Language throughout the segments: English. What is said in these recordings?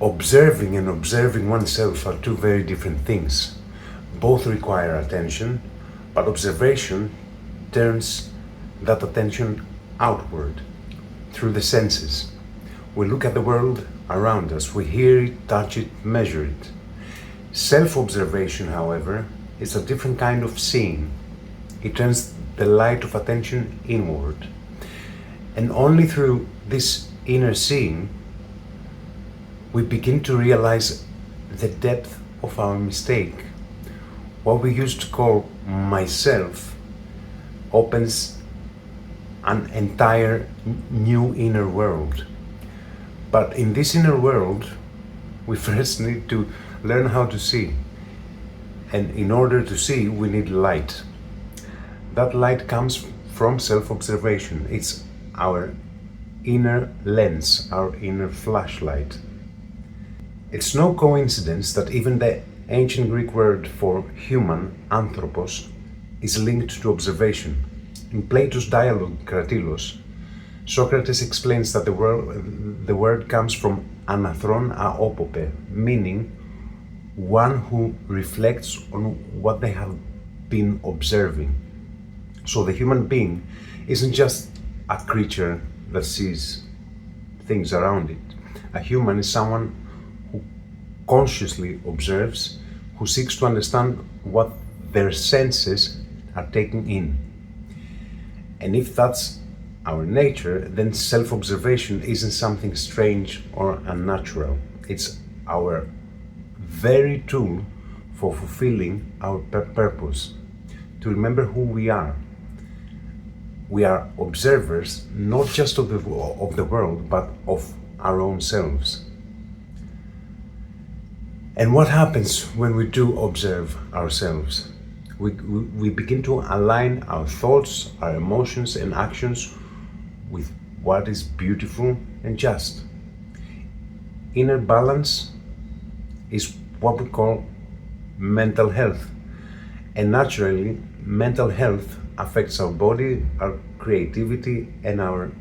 Observing and observing oneself are two very different things. Both require attention, but observation turns that attention outward through the senses. We look at the world around us, we hear it, touch it, measure it. Self-observation, however, is a different kind of seeing. It turns the light of attention inward. And only through this inner seeing, we begin to realize the depth of our mistake. What we used to call myself opens an entire new inner world. But in this inner world, we first need to learn how to see. And in order to see, we need light. That light comes from self-observation. It's our inner lens, our inner flashlight. It's no coincidence that even the ancient Greek word for human, Anthropos, is linked to observation. In Plato's dialogue, Kratilos, Socrates explains that the word comes from anathron aopope, meaning one who reflects on what they have been observing. So the human being isn't just a creature that sees things around it. A human is someone who consciously observes, who seeks to understand what their senses are taking in. And if that's our nature, then self-observation isn't something strange or unnatural. It's our very tool for fulfilling our purpose, to remember who we are. We are observers not just of the world, but of our own selves. And what happens when we do observe ourselves? We begin to align our thoughts, our emotions and actions with what is beautiful and just. Inner balance is what we call mental health. And naturally, mental health affects our body, our creativity, and our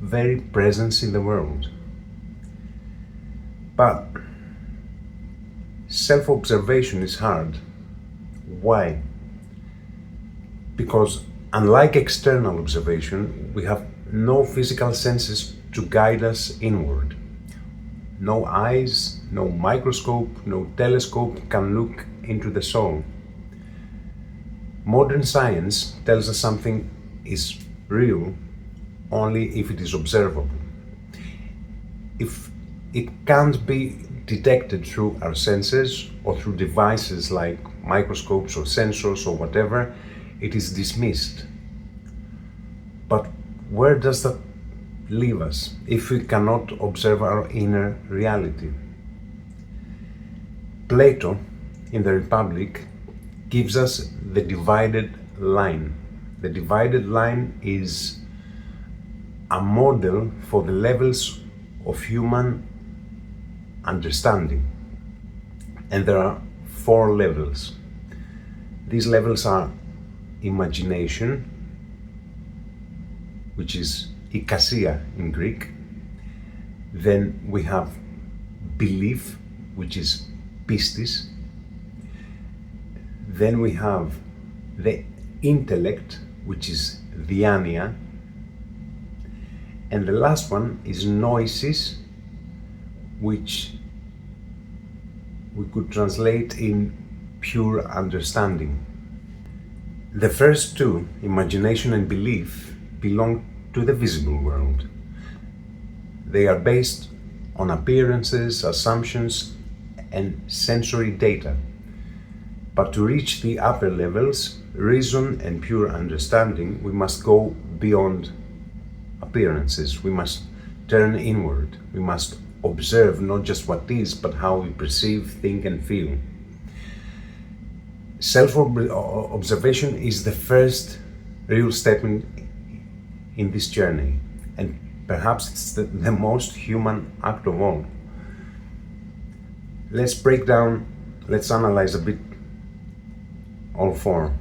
very presence in the world. But self-observation is hard. Why? Because unlike external observation, we have no physical senses to guide us inward. No eyes, no microscope, no telescope can look into the soul. Modern science tells us something is real only if it is observable. If it can't be detected through our senses or through devices like microscopes or sensors or whatever, it is dismissed. But where does that leave us if we cannot observe our inner reality? Plato, in the Republic, gives us the divided line. The divided line is a model for the levels of human understanding. And there are 4 levels. These levels are imagination, which is ikasia in Greek. Then we have belief, which is pistis. Then we have the intellect, which is diania. And the last one is noesis, which we could translate in pure understanding. The first two, imagination and belief, belong to the visible world. They are based on appearances, assumptions, and sensory data. But to reach the upper levels, reason and pure understanding, we must go beyond appearances. We must turn inward. We must observe not just what is, but how we perceive, think, and feel. Self-observation is the first real step in this journey, and perhaps it's the most human act of all. Let's analyze a bit all 4.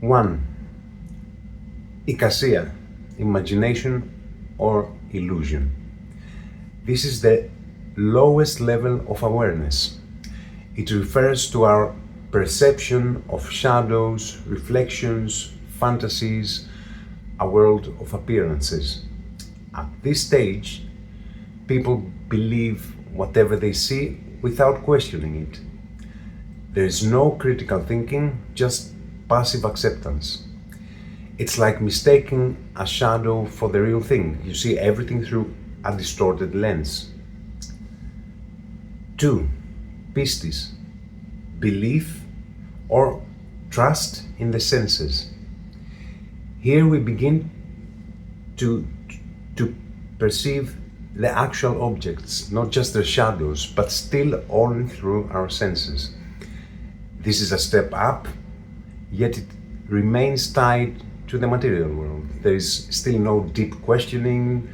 1. Ikasia, imagination or illusion. This is the lowest level of awareness. It refers to our perception of shadows, reflections, fantasies, a world of appearances. At this stage, people believe whatever they see without questioning it. There is no critical thinking, just passive acceptance. It's like mistaking a shadow for the real thing. You see everything through a distorted lens. 2. Pistis, belief or trust in the senses. Here we begin to perceive the actual objects, not just their shadows, but still only through our senses. This is a step up, yet it remains tied to the material world. There is still no deep questioning,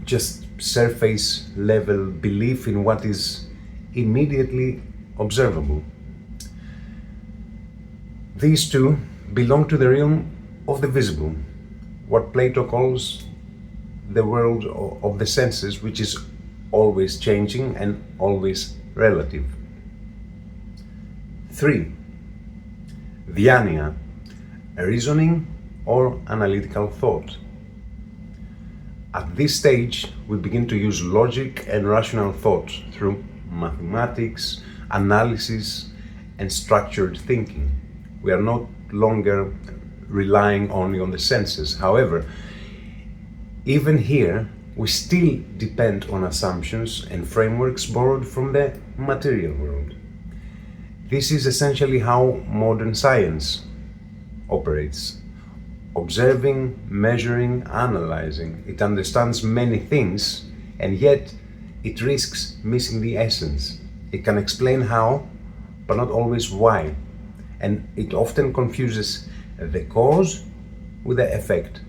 just surface level belief in what is immediately observable. These two belong to the realm of the visible, what Plato calls the world of the senses, which is always changing and always relative. 3. Dhyania, a reasoning or analytical thought. At this stage, we begin to use logic and rational thought through mathematics, analysis, and structured thinking. We are no longer relying only on the senses. However, even here, we still depend on assumptions and frameworks borrowed from the material world. This is essentially how modern science operates. Observing, measuring, analyzing. It understands many things, and yet it risks missing the essence. It can explain how, but not always why. And it often confuses the cause with the effect.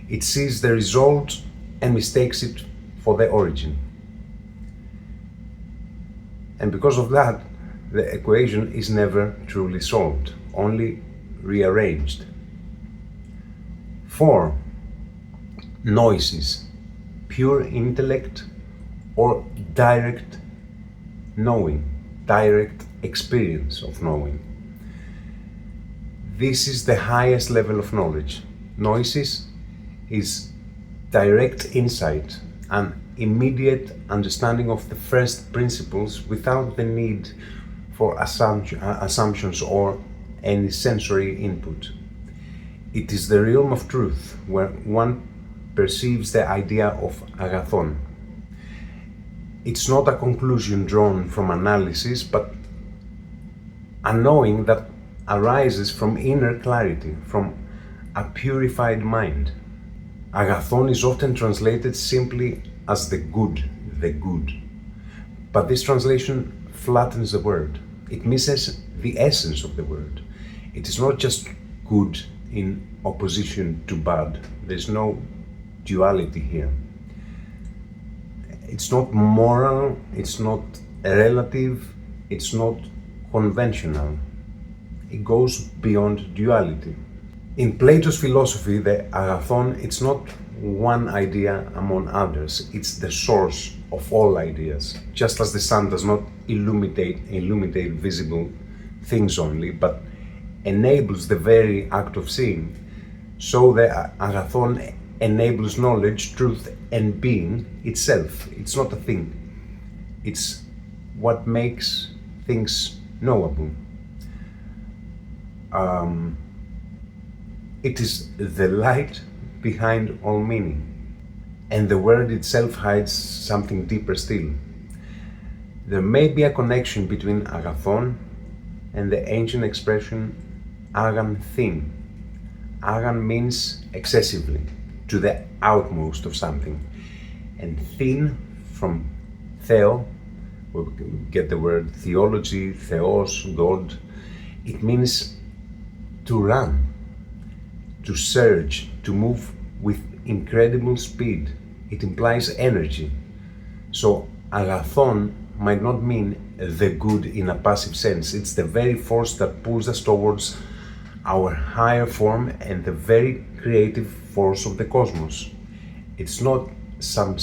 It sees the result and mistakes it for the origin. And because of that, the equation is never truly solved, only rearranged. 4. Noesis, pure intellect or direct knowing, direct experience of knowing. This is the highest level of knowledge. Noesis is direct insight, an immediate understanding of the first principles without the need for assumptions or any sensory input. It is the realm of truth, where one perceives the idea of Agathon. It's not a conclusion drawn from analysis, but a knowing that arises from inner clarity, from a purified mind. Agathon is often translated simply as the good. But this translation flattens the word. It misses the essence of the word. It is not just good in opposition to bad. There's no duality here. It's not moral, it's not relative, it's not conventional. It goes beyond duality. In Plato's philosophy, the Agathon, it's not one idea among others, it's the source of all ideas. Just as the sun does not illuminate visible things only, but enables the very act of seeing, so the Agathon enables knowledge, truth, and being itself. It's not a thing. It's what makes things knowable. It is the light behind all meaning, and the word itself hides something deeper still. There may be a connection between Agathon and the ancient expression agan thin. Agan means excessively, to the outmost of something, and thin from theo, we get the word theology, theos, God. It means to run, to surge, to move with incredible speed. It implies energy. So Agathon might not mean the good in a passive sense. It's the very force that pulls us towards our higher form and the very creative force of the cosmos. It's not some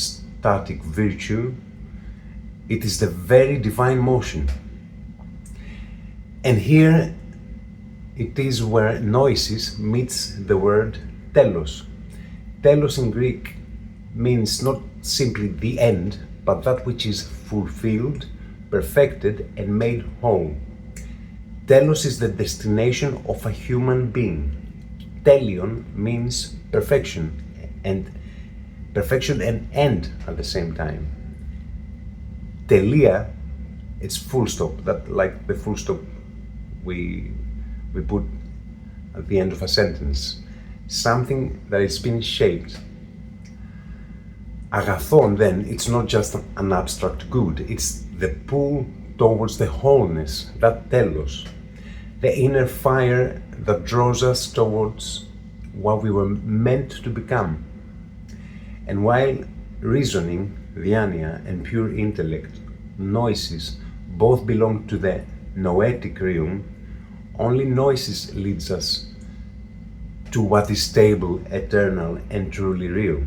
hypostatic virtue, it is the very divine motion. And here it is where Noesis meets the word telos. Telos in Greek means not simply the end, but that which is fulfilled, perfected, and made whole. Telos is the destination of a human being. Telion means perfection and end at the same time. Telia, it's full stop, that like the full stop we put at the end of a sentence. Something that is being shaped. Agathon, then, it's not just an abstract good, it's the pull towards the wholeness, that telos, the inner fire that draws us towards what we were meant to become. And while reasoning, diania, and pure intellect, Noesis, both belong to the noetic realm, only Noesis leads us to what is stable, eternal, and truly real.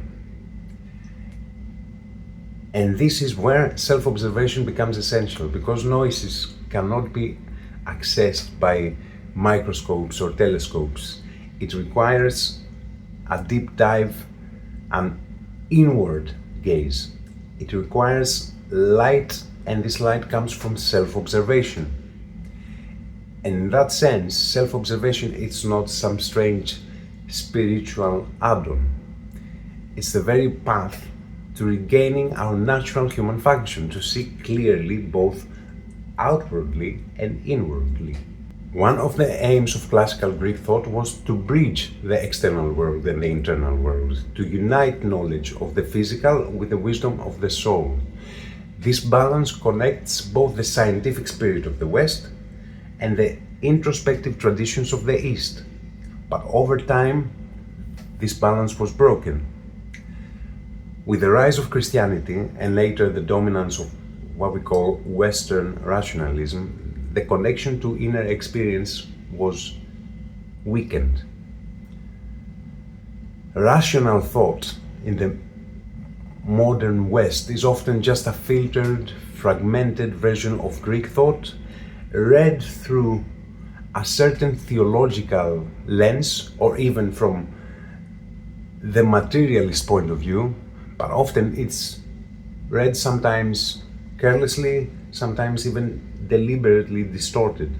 And this is where self-observation becomes essential, because Noesis cannot be accessed by microscopes or telescopes. It requires a deep dive, an inward gaze. It requires light, and this light comes from self-observation. And in that sense, self-observation is not some strange spiritual add-on. It's the very path to regaining our natural human function, to see clearly both outwardly and inwardly. One of the aims of classical Greek thought was to bridge the external world and the internal world, to unite knowledge of the physical with the wisdom of the soul. This balance connects both the scientific spirit of the West and the introspective traditions of the East. But over time, this balance was broken. With the rise of Christianity and later the dominance of what we call Western rationalism, the connection to inner experience was weakened. Rational thought in the modern West is often just a filtered, fragmented version of Greek thought, read through a certain theological lens, or even from the materialist point of view, but often it's read sometimes carelessly, sometimes even deliberately distorted.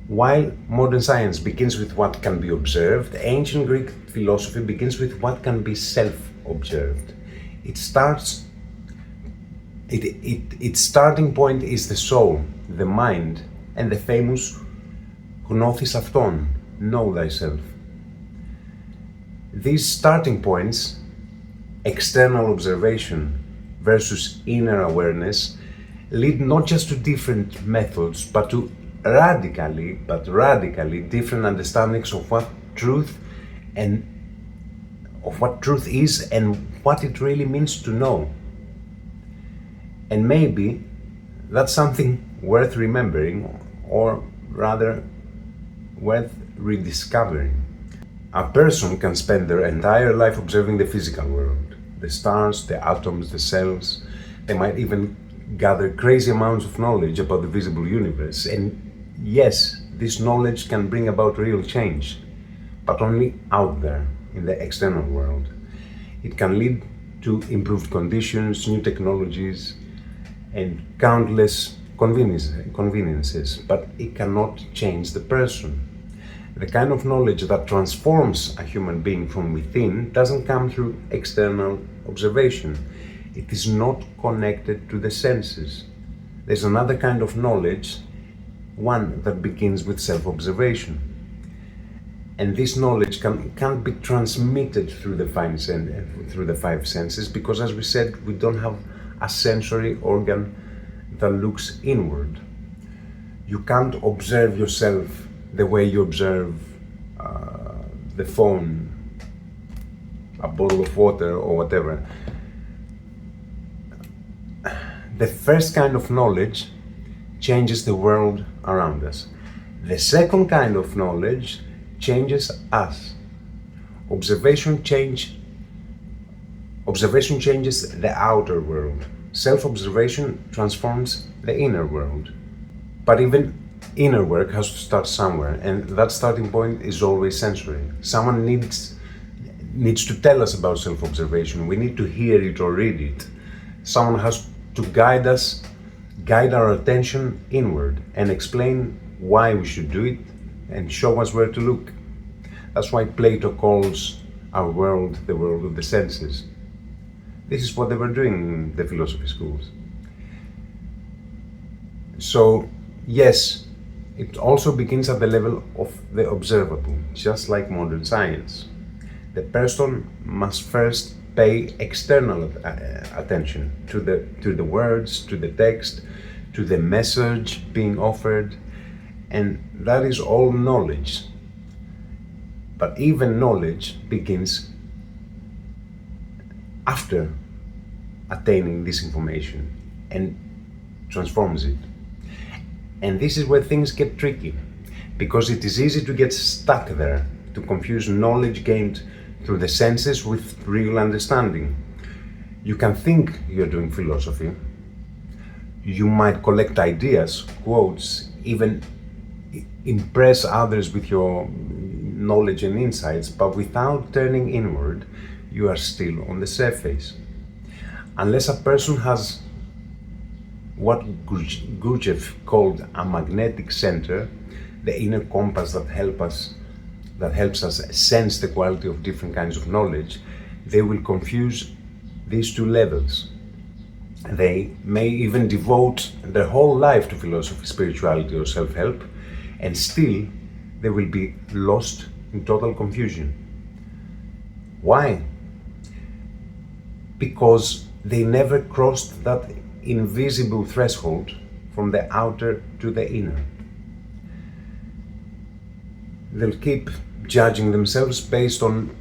While modern science begins with what can be observed, ancient Greek philosophy begins with what can be self-observed. Its starting point is the soul, the mind, and the famous Gnosis, know thyself. These starting points, external observation versus inner awareness, lead not just to different methods, but to radically different understandings of what truth is and what it really means to know. And maybe that's something worth remembering, or rather worth rediscovering. A person can spend their entire life observing the physical world, the stars, the atoms, the cells. They might even gather crazy amounts of knowledge about the visible universe. And yes, this knowledge can bring about real change, but only out there in the external world. It can lead to improved conditions, new technologies, and countless conveniences, but it cannot change the person. The kind of knowledge that transforms a human being from within doesn't come through external observation. It is not connected to the senses. There's another kind of knowledge, one that begins with self-observation. And this knowledge can't be transmitted through the five senses, because, as we said, we don't have a sensory organ that looks inward. You can't observe yourself the way you observe the phone, a bottle of water, or whatever. The first kind of knowledge changes the world around us. The second kind of knowledge changes us. Observation Observation changes the outer world. Self-observation transforms the inner world. But even inner work has to start somewhere, and that starting point is always sensory. Someone needs to tell us about self-observation. We need to hear it or read it. Someone has to guide our attention inward and explain why we should do it and show us where to look. That's why Plato calls our world the world of the senses. This is what they were doing in the philosophy schools. So, yes, it also begins at the level of the observable, just like modern science. The person must first pay external attention to the words, to the text, to the message being offered, and that is all knowledge. But even knowledge begins after attaining this information and transforms it. And this is where things get tricky, because it is easy to get stuck there, to confuse knowledge gained through the senses with real understanding. You can think you're doing philosophy. You might collect ideas, quotes, even impress others with your knowledge and insights, but without turning inward, you are still on the surface. Unless a person has what Gurdjieff called a magnetic center, the inner compass that helps us sense the quality of different kinds of knowledge, they will confuse these two levels. They may even devote their whole life to philosophy, spirituality, or self-help, and still they will be lost in total confusion. Why? Because they never crossed that invisible threshold from the outer to the inner. They'll keep judging themselves based on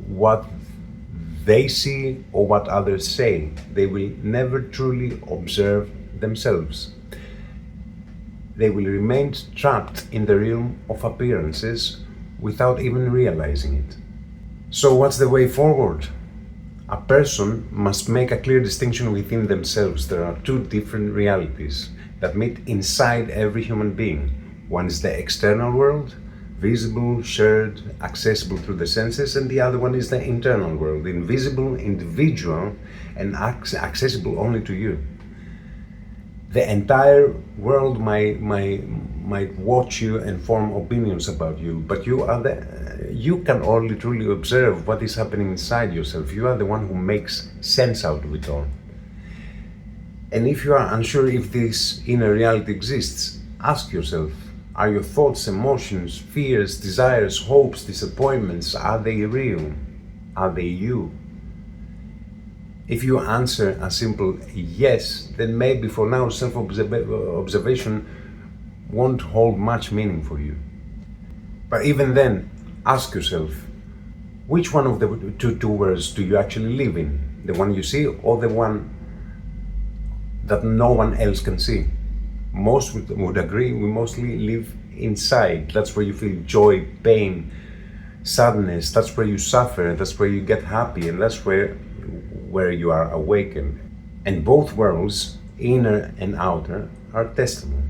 what they see or what others say. They will never truly observe themselves. They will remain trapped in the realm of appearances without even realizing it. So what's the way forward? A person must make a clear distinction within themselves. There are two different realities that meet inside every human being. One is the external world, visible, shared, accessible through the senses, and the other one is the internal world, invisible, individual, and accessible only to you. The entire world might watch you and form opinions about you, but you can only truly observe what is happening inside yourself. You are the one who makes sense out of it all. And if you are unsure if this inner reality exists, ask yourself, are your thoughts, emotions, fears, desires, hopes, disappointments, are they real? Are they you? If you answer a simple yes, then maybe for now self-observation won't hold much meaning for you. But even then, ask yourself, which one of the two worlds do you actually live in? The one you see or the one that no one else can see? Most would agree we mostly live inside. That's where you feel joy, pain, sadness. That's where you suffer. That's where you get happy, and that's where you are awakened. And both worlds, inner and outer, are testable.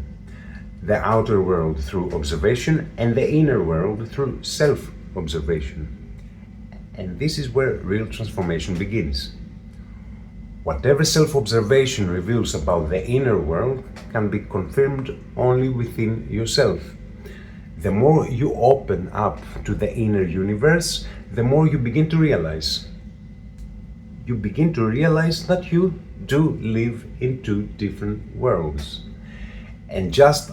The outer world through observation and the inner world through self-observation. And this is where real transformation begins. Whatever self-observation reveals about the inner world can be confirmed only within yourself. The more you open up to the inner universe, the more you begin to realize. You begin to realize that you do live in two different worlds. And just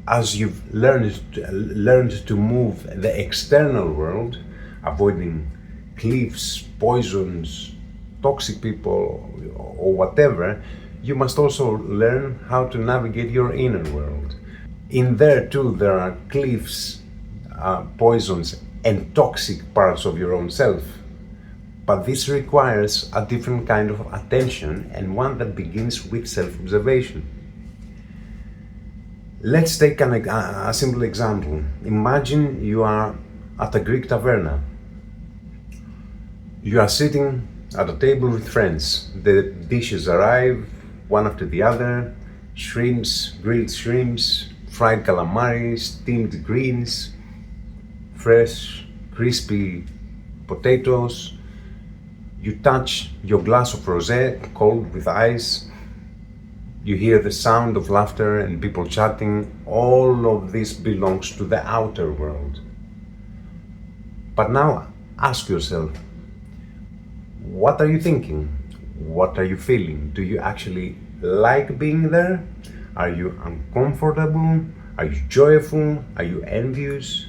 as you've learned to move the external world, avoiding cliffs, poisons, toxic people, or whatever, you must also learn how to navigate your inner world. In there too, there are cliffs, poisons, and toxic parts of your own self. But this requires a different kind of attention, and one that begins with self-observation. Let's take a simple example. Imagine you are at a Greek taverna. You are sitting At a table with friends, the dishes arrive one after the other: shrimps, grilled shrimps, fried calamari, steamed greens, fresh, crispy potatoes. You touch your glass of rosé, cold with ice. You hear the sound of laughter and people chatting. All of this belongs to the outer world. But now ask yourself, what are you thinking? What are you feeling? Do you actually like being there? Are you uncomfortable? Are you joyful? Are you envious?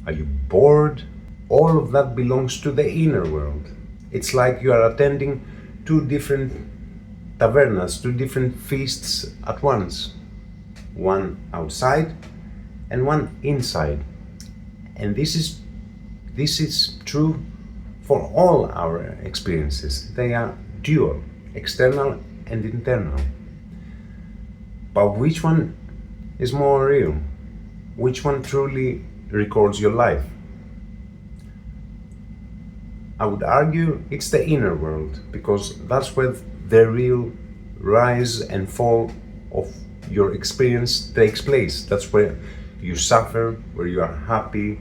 Are you bored? All of that belongs to the inner world. It's like you are attending two different tavernas, two different feasts at once. One outside and one inside. And this is true for all our experiences. They are dual, external and internal. But which one is more real? Which one truly records your life? I would argue it's the inner world, because that's where the real rise and fall of your experience takes place. That's where you suffer, where you are happy,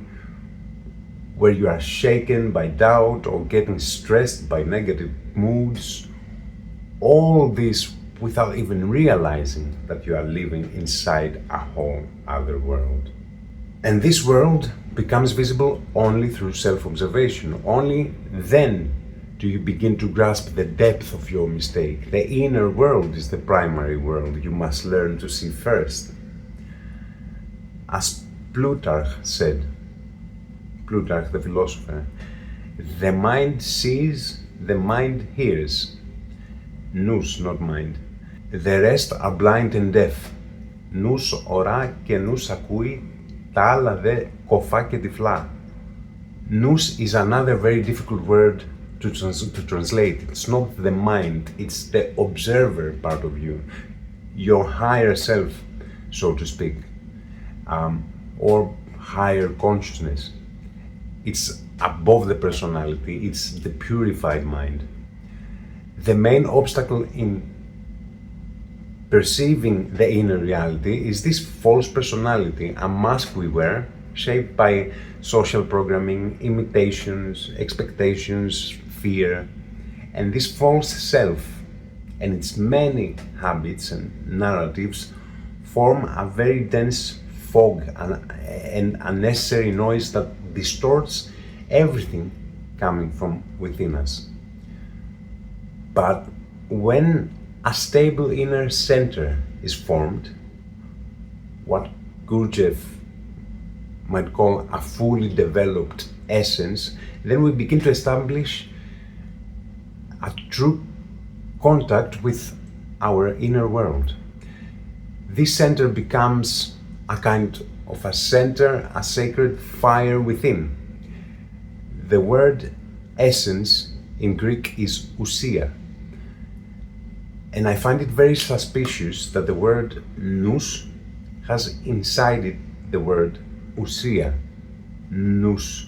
where you are shaken by doubt or getting stressed by negative moods. All this without even realizing that you are living inside a whole other world. And this world becomes visible only through self-observation. Only then do you begin to grasp the depth of your mistake. The inner world is the primary world you must learn to see first. As Plutarch said, Plutarch the philosopher, the mind sees, the mind hears. Nous, not mind. The rest are blind and deaf. Nous ορά και nous ακούει, τα άλλα δε κοφά και τυφλά. Nous is another very difficult word to translate. It's not the mind, it's the observer part of you, your higher self, so to speak, or higher consciousness. It's above the personality, it's the purified mind. The main obstacle in perceiving the inner reality is this false personality, a mask we wear, shaped by social programming, imitations, expectations, fear. And this false self and its many habits and narratives form a very dense fog and unnecessary noise that distorts everything coming from within us. But when a stable inner center is formed, what Gurdjieff might call a fully developed essence, then we begin to establish a true contact with our inner world. This center becomes a kind of a center, a sacred fire within. The word essence in Greek is ousia. And I find it very suspicious that the word nous has inside it the word ousia, nous,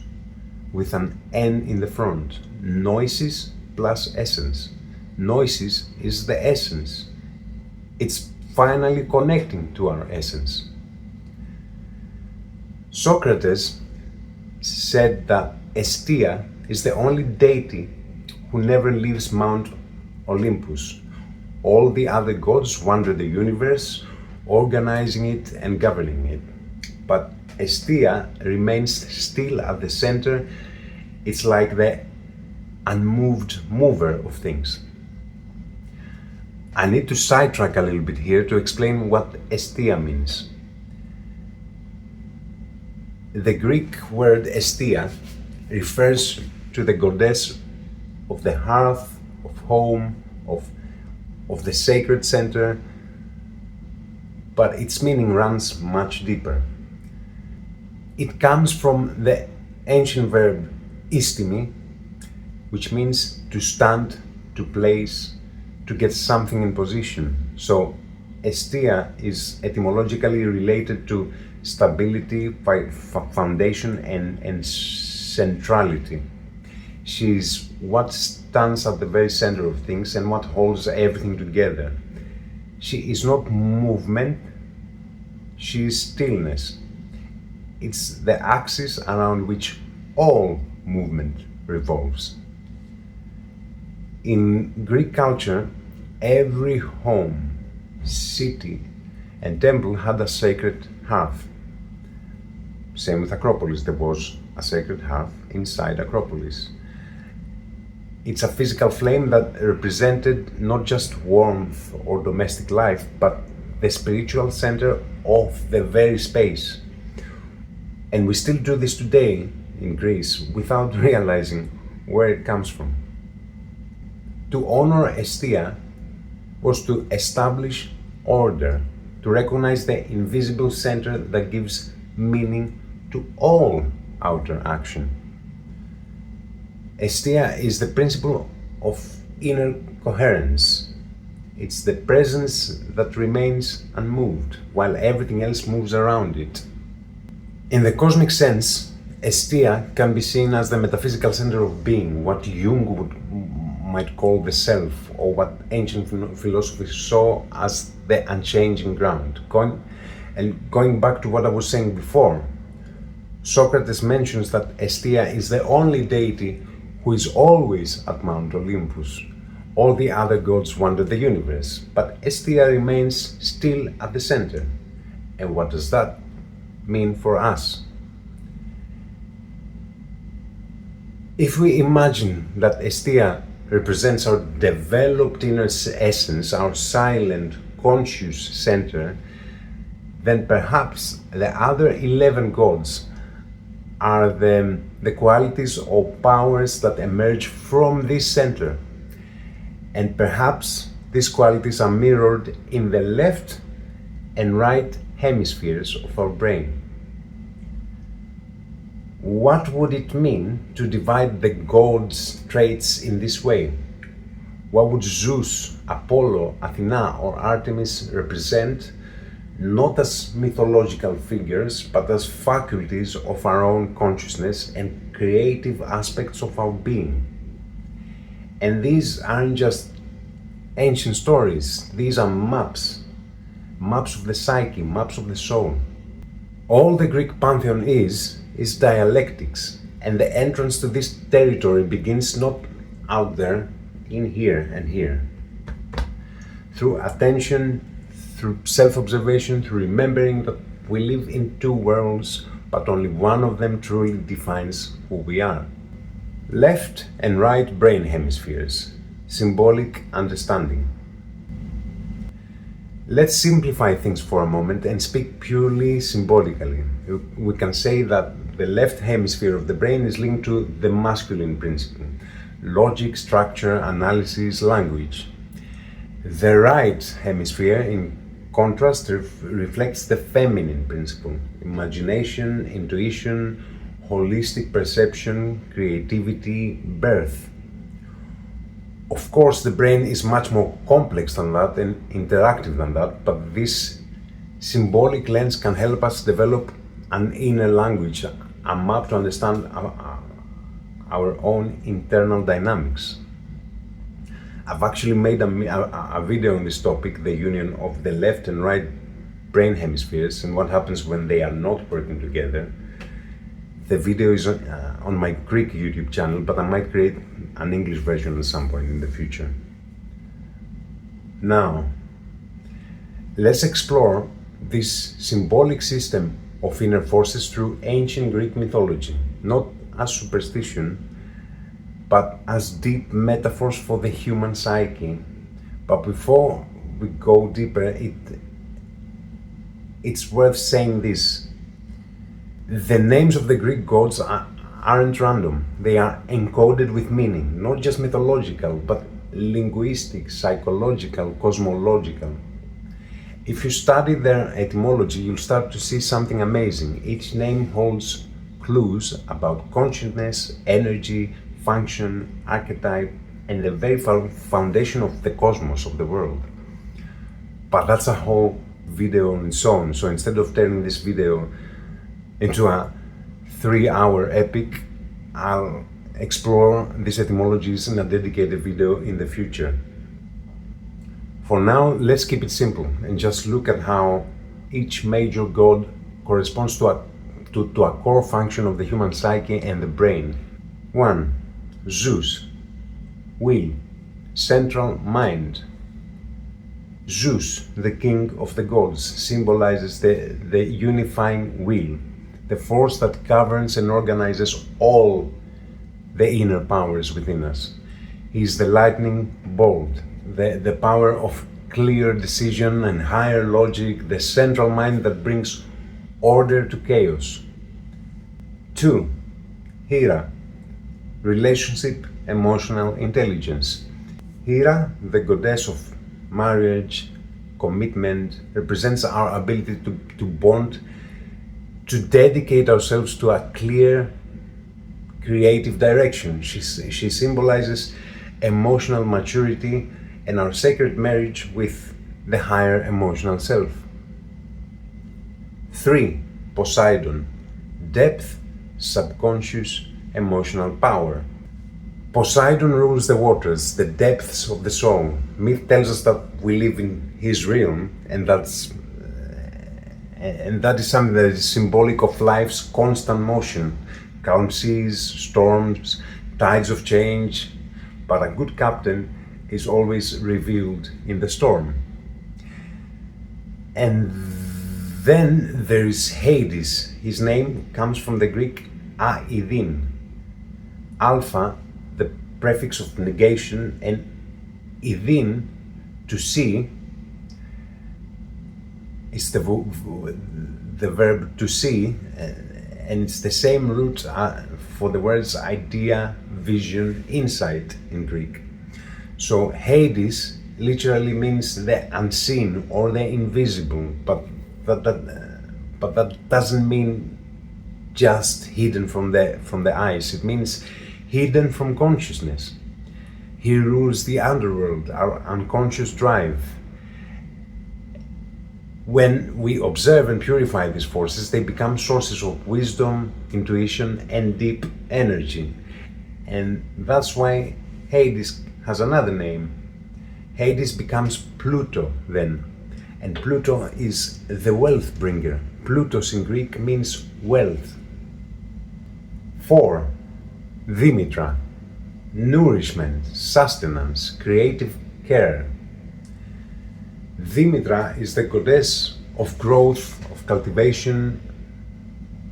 with an N in the front. Noesis plus essence. Noesis is the essence. It's finally connecting to our essence. Socrates said that Hestia is the only deity who never leaves Mount Olympus. All the other gods wander the universe, organizing it and governing it. But Hestia remains still at the center. It's like the unmoved mover of things. I need to sidetrack a little bit here to explain what Hestia means. The Greek word Hestia refers to the goddess of the hearth, of home, of the sacred center, but its meaning runs much deeper. It comes from the ancient verb istimi, which means to stand, to place, to get something in position. So Hestia is etymologically related to stability, foundation and centrality. She's what stands at the very center of things and what holds everything together. She is not movement, she is stillness. It's the axis around which all movement revolves. In Greek culture, every home, city, and temple had a sacred hearth. Same with Acropolis, there was a sacred hearth inside Acropolis. It's a physical flame that represented not just warmth or domestic life, but the spiritual center of the very space. And we still do this today in Greece without realizing where it comes from. To honor Hestia was to establish order, to recognize the invisible center that gives meaning to all outer action. Hestia is the principle of inner coherence. It's the presence that remains unmoved while everything else moves around it. In the cosmic sense, Hestia can be seen as the metaphysical center of being, what Jung might call the self, or what ancient philosophy saw as the unchanging ground. Going back to what I was saying before, Socrates mentions that Hestia is the only deity who is always at Mount Olympus. All the other gods wander the universe, but Hestia remains still at the center. And what does that mean for us? If we imagine that Hestia represents our developed inner essence, our silent, conscious center, then perhaps the other 11 gods are the qualities or powers that emerge from this center. And perhaps these qualities are mirrored in the left and right hemispheres of our brain. What would it mean to divide the gods' traits in this way? What would Zeus, Apollo, Athena, or Artemis represent, not as mythological figures, but as faculties of our own consciousness and creative aspects of our being? And these aren't just ancient stories, these are maps of the psyche, maps of the soul. All the Greek pantheon is dialectics, and the entrance to this territory begins not out there, in here and here. Through attention, through self-observation, through remembering that we live in two worlds, but only one of them truly defines who we are. Left and right brain hemispheres, symbolic understanding. Let's simplify things for a moment and speak purely symbolically. We can say that the left hemisphere of the brain is linked to the masculine principle: logic, structure, analysis, language. The right hemisphere, in contrast, reflects the feminine principle: imagination, intuition, holistic perception, creativity, birth. Of course, the brain is much more complex than that and interactive than that, but this symbolic lens can help us develop an inner language, a map to understand our own internal dynamics. I've actually made a video on this topic, the union of the left and right brain hemispheres and what happens when they are not working together. The video is on my Greek YouTube channel, but I might create an English version at some point in the future. Now, let's explore this symbolic system of inner forces through ancient Greek mythology, not as superstition, but as deep metaphors for the human psyche. But before we go deeper, it's worth saying this. The names of the Greek gods aren't random. They are encoded with meaning, not just mythological, but linguistic, psychological, cosmological. If you study their etymology, you'll start to see something amazing. Each name holds clues about consciousness, energy, function, archetype, and the very foundation of the cosmos, of the world. But that's a whole video on its own. So instead of turning this video into a 3-hour epic, I'll explore these etymologies in a dedicated video in the future. For now, let's keep it simple and just look at how each major god corresponds to a core function of the human psyche and the brain. 1. Zeus, will, central mind. Zeus, the king of the gods, symbolizes the unifying will, the force that governs and organizes all the inner powers within us. He is the lightning bolt, the power of clear decision and higher logic, the central mind that brings order to chaos. 2. Hera, relationship, emotional intelligence. Hera, the goddess of marriage, commitment, represents our ability to bond, to dedicate ourselves to a clear, creative direction. She symbolizes emotional maturity and our sacred marriage with the higher emotional self. 3. Poseidon, depth, subconscious, emotional power. Poseidon rules the waters, the depths of the soul. Myth tells us that we live in his realm, and that is something that is symbolic of life's constant motion, calm seas, storms, tides of change, but a good captain is always revealed in the storm. And then there is Hades. His name comes from the Greek aidin, alpha, the prefix of negation, and idin, to see, is the verb to see, and it's the same root for the words idea, vision, insight in Greek. So Hades literally means the unseen or the invisible, but that doesn't mean just hidden from the eyes. It means hidden from consciousness. He rules the underworld, our unconscious drive. When we observe and purify these forces, they become sources of wisdom, intuition, and deep energy. And that's why Hades has another name. Hades becomes Pluto then. And Pluto is the wealth bringer. Plutos in Greek means wealth. 4. Demetra, nourishment, sustenance, creative care. Demetra is the goddess of growth, of cultivation,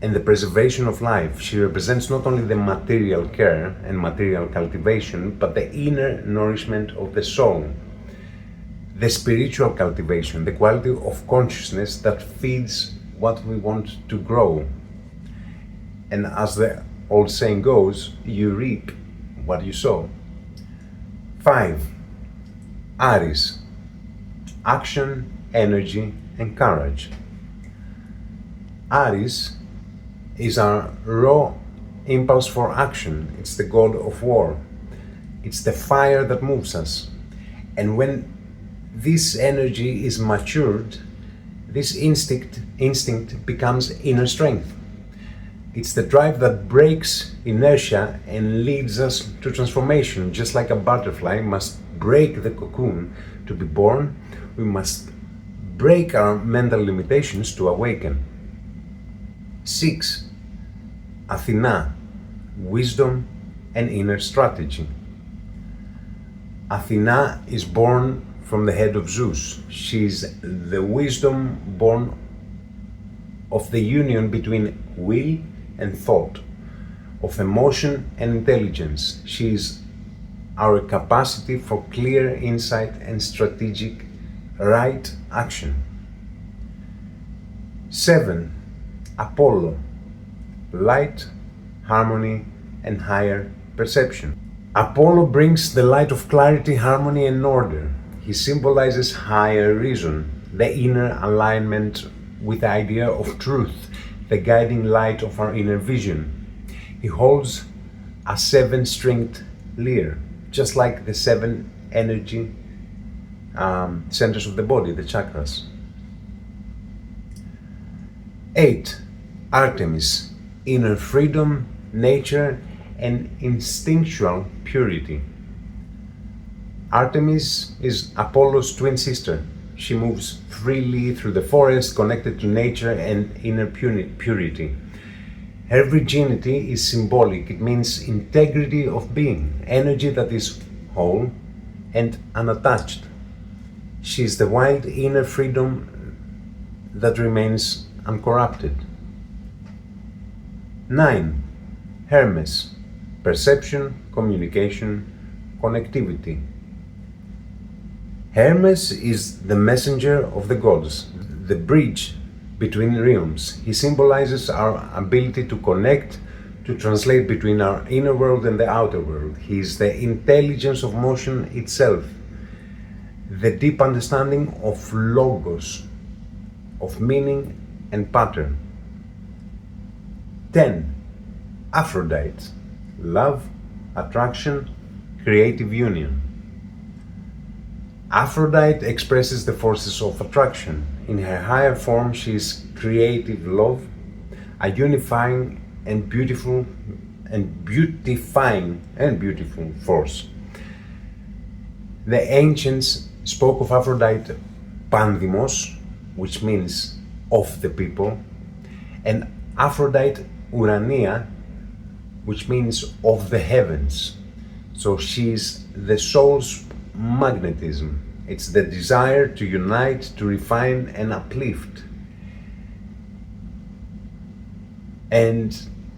and the preservation of life. She represents not only the material care and material cultivation, but the inner nourishment of the soul, the spiritual cultivation, the quality of consciousness that feeds what we want to grow. And as the old saying goes, you reap what you sow. 5. Aries, action, energy, and courage. Aries is our raw impulse for action. It's the god of war. It's the fire that moves us. And when this energy is matured, this instinct becomes inner strength. It's the drive that breaks inertia and leads us to transformation. Just like a butterfly must break the cocoon to be born, we must break our mental limitations to awaken. 6. Athena, wisdom and inner strategy. Athena is born from the head of Zeus. She is the wisdom born of the union between will and thought, of emotion and intelligence. She is our capacity for clear insight and strategic right action. 7. Apollo, light, harmony, and higher perception. Apollo brings the light of clarity, harmony, and order. He symbolizes higher reason, the inner alignment with the idea of truth, the guiding light of our inner vision. He holds a 7-stringed lyre, just like the 7 energy centers of the body, the chakras. 8. Artemis, inner freedom, nature, and instinctual purity. Artemis is Apollo's twin sister. She moves freely through the forest, connected to nature and inner purity. Her virginity is symbolic. It means integrity of being, energy that is whole and unattached. She is the wild inner freedom that remains uncorrupted. 9. Hermes, perception, communication, connectivity. Hermes is the messenger of the gods, the bridge between realms. He symbolizes our ability to connect, to translate between our inner world and the outer world. He is the intelligence of motion itself, the deep understanding of logos, of meaning and pattern. 10. Aphrodite, love, attraction, creative union. Aphrodite expresses the forces of attraction. In her higher form, she is creative love, a unifying and beautiful force. The ancients spoke of Aphrodite Pandimos, which means of the people, and Aphrodite Urania, which means of the heavens. So she is the soul's magnetism. It's the desire to unite, to refine and uplift. And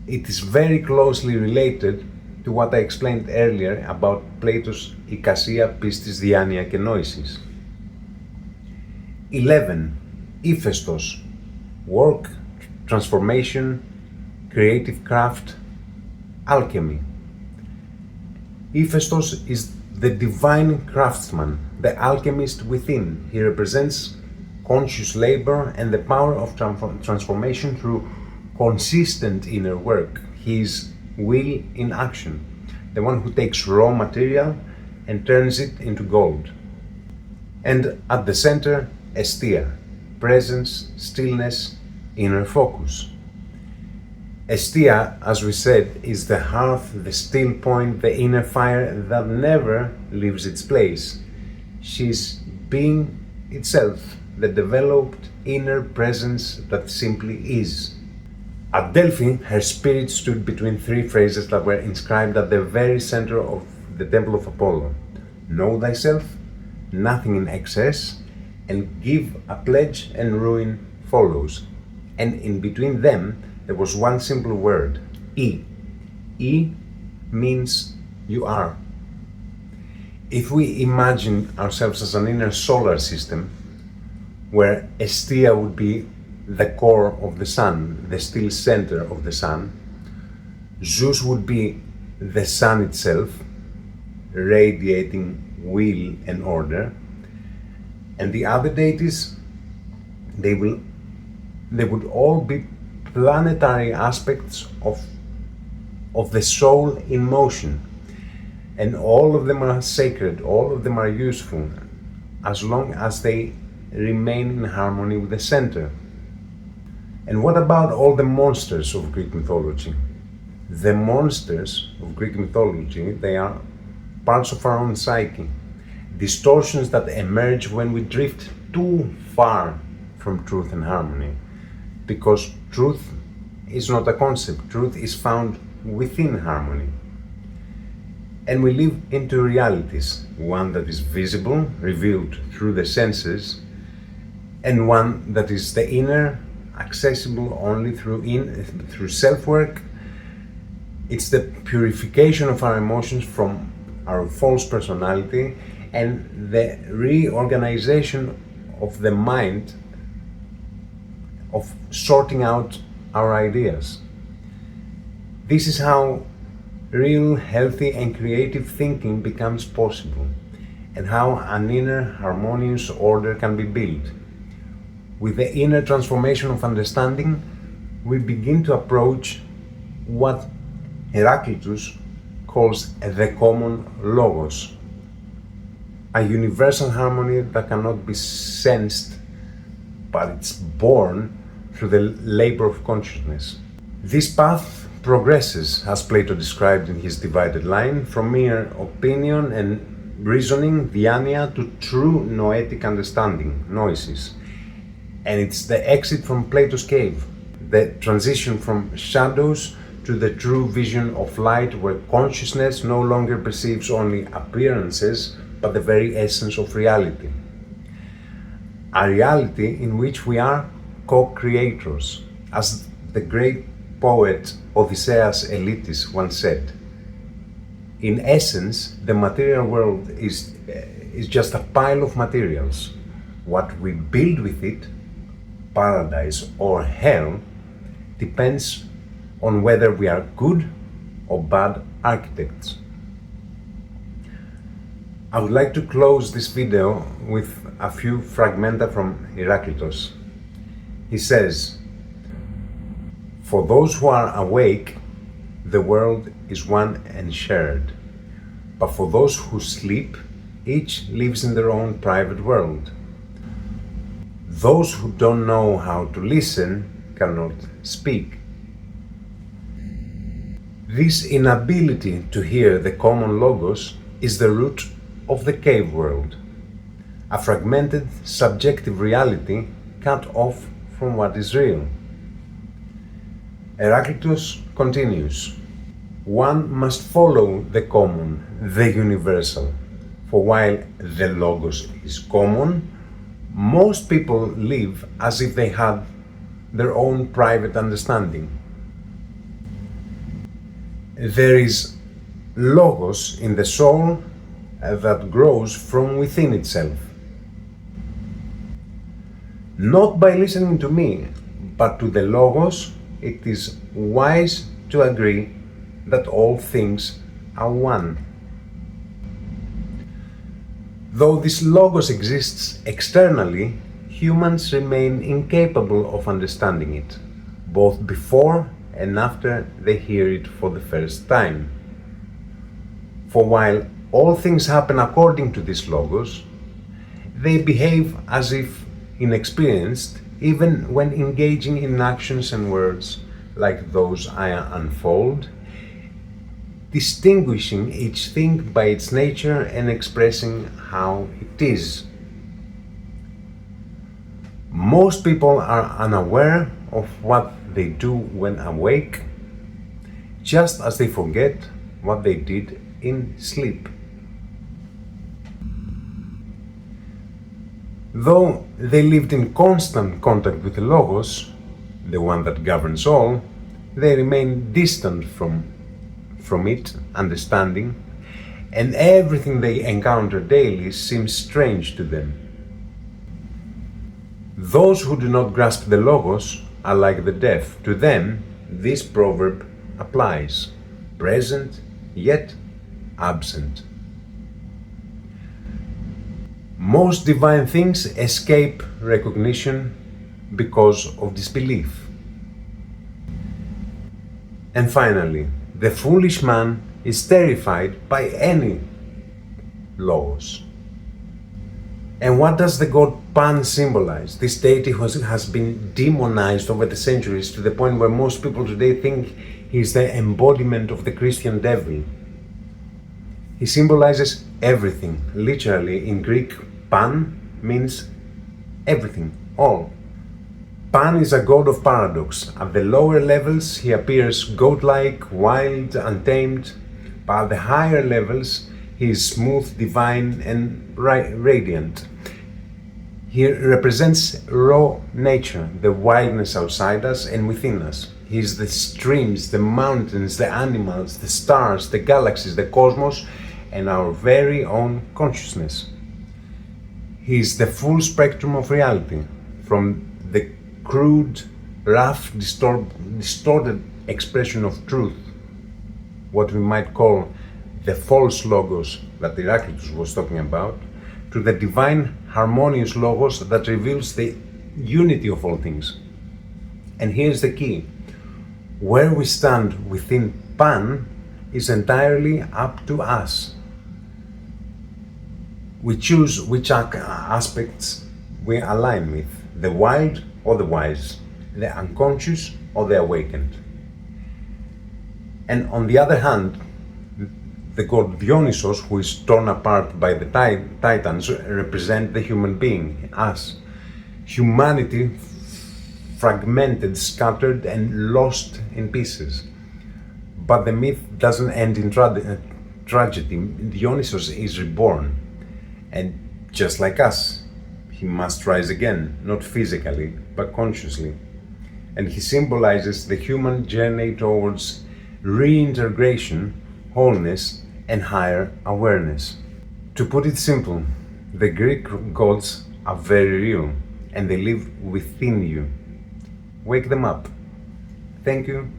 it is very closely related to what I explained earlier about Plato's Ikasia, Pistis, Diania και Noesis. 11. Iphaistos, work, transformation, creative craft, alchemy. Iphaistos is the divine craftsman, the alchemist within. He represents conscious labor and the power of transformation through consistent inner work. He is will in action, the one who takes raw material and turns it into gold. And at the center, Hestia, presence, stillness, inner focus. Hestia, as we said, is the hearth, the still point, the inner fire that never leaves its place. She's being itself, the developed inner presence that simply is. At Delphi, her spirit stood between three phrases that were inscribed at the very center of the temple of Apollo. Know thyself, nothing in excess, and give a pledge and ruin follows. And in between them, there was one simple word, E. E means you are. If we imagine ourselves as an inner solar system, where Hestia would be the core of the sun, the still center of the sun, Zeus would be the sun itself, radiating will and order, and the other deities, they would all be planetary aspects of the soul in motion, and all of them are sacred, all of them are useful, as long as they remain in harmony with the center. And what about all the monsters of Greek mythology? The monsters of Greek mythology, they are parts of our own psyche, distortions that emerge when we drift too far from truth and harmony. Because truth is not a concept, truth is found within harmony. And we live into realities, one that is visible, revealed through the senses, and one that is the inner, accessible only through self-work. It's the purification of our emotions from our false personality and the reorganization of the mind, of sorting out our ideas. This is how real, healthy and creative thinking becomes possible, and how an inner harmonious order can be built. With the inner transformation of understanding, we begin to approach what Heraclitus calls the common logos, a universal harmony that cannot be sensed, but it's born through the labor of consciousness. This path progresses, as Plato described in his divided line, from mere opinion and reasoning, diania, to true noetic understanding, Noesis. And it's the exit from Plato's cave, the transition from shadows to the true vision of light, where consciousness no longer perceives only appearances, but the very essence of reality. A reality in which we are co-creators, as the great poet Odysseus Elitis once said. In essence, the material world is just a pile of materials. What we build with it, paradise or hell, depends on whether we are good or bad architects. I would like to close this video with a few fragmenta from Heraclitus. He says, "For those who are awake, the world is one and shared. But for those who sleep, each lives in their own private world. Those who don't know how to listen cannot speak." This inability to hear the common logos is the root of the cave world, a fragmented, subjective reality cut off from what is real. Heraclitus continues, "One must follow the common, the universal, for while the logos is common, most people live as if they had their own private understanding. There is logos in the soul that grows from within itself. Not by listening to me, but to the logos, it is wise to agree that all things are one. Though this logos exists externally, humans remain incapable of understanding it, both before and after they hear it for the first time. For while all things happen according to this logos, they behave as if inexperienced, even when engaging in actions and words like those I unfold, distinguishing each thing by its nature and expressing how it is. Most people are unaware of what they do when awake, just as they forget what they did in sleep. Though they lived in constant contact with the Logos, the one that governs all, they remain distant from it, understanding, and everything they encounter daily seems strange to them. Those who do not grasp the Logos are like the deaf. To them, this proverb applies: present, yet absent. Most divine things escape recognition because of disbelief. And finally, the foolish man is terrified by any logos. And what does the god Pan symbolize? This deity has been demonized over the centuries to the point where most people today think he is the embodiment of the Christian devil. He symbolizes everything. Literally, in Greek, Pan means everything, all. Pan is a god of paradox. At the lower levels, he appears godlike, wild, untamed, but at the higher levels, he is smooth, divine, and radiant. He represents raw nature, the wildness outside us and within us. He is the streams, the mountains, the animals, the stars, the galaxies, the cosmos, and our very own consciousness. He is the full spectrum of reality, from the crude, rough, distorted expression of truth, what we might call the false logos that Heraclitus was talking about, to the divine harmonious logos that reveals the unity of all things. And here's the key: where we stand within Pan is entirely up to us. We choose which aspects we align with, the wild or the wise, the unconscious or the awakened. And on the other hand, the god Dionysos, who is torn apart by the Titans, represent the human being, us. Humanity fragmented, scattered, and lost in pieces. But the myth doesn't end in tragedy. Dionysos is reborn. And just like us, he must rise again, not physically, but consciously. And he symbolizes the human journey towards reintegration, wholeness, and higher awareness. To put it simple, the Greek gods are very real, and they live within you. Wake them up. Thank you.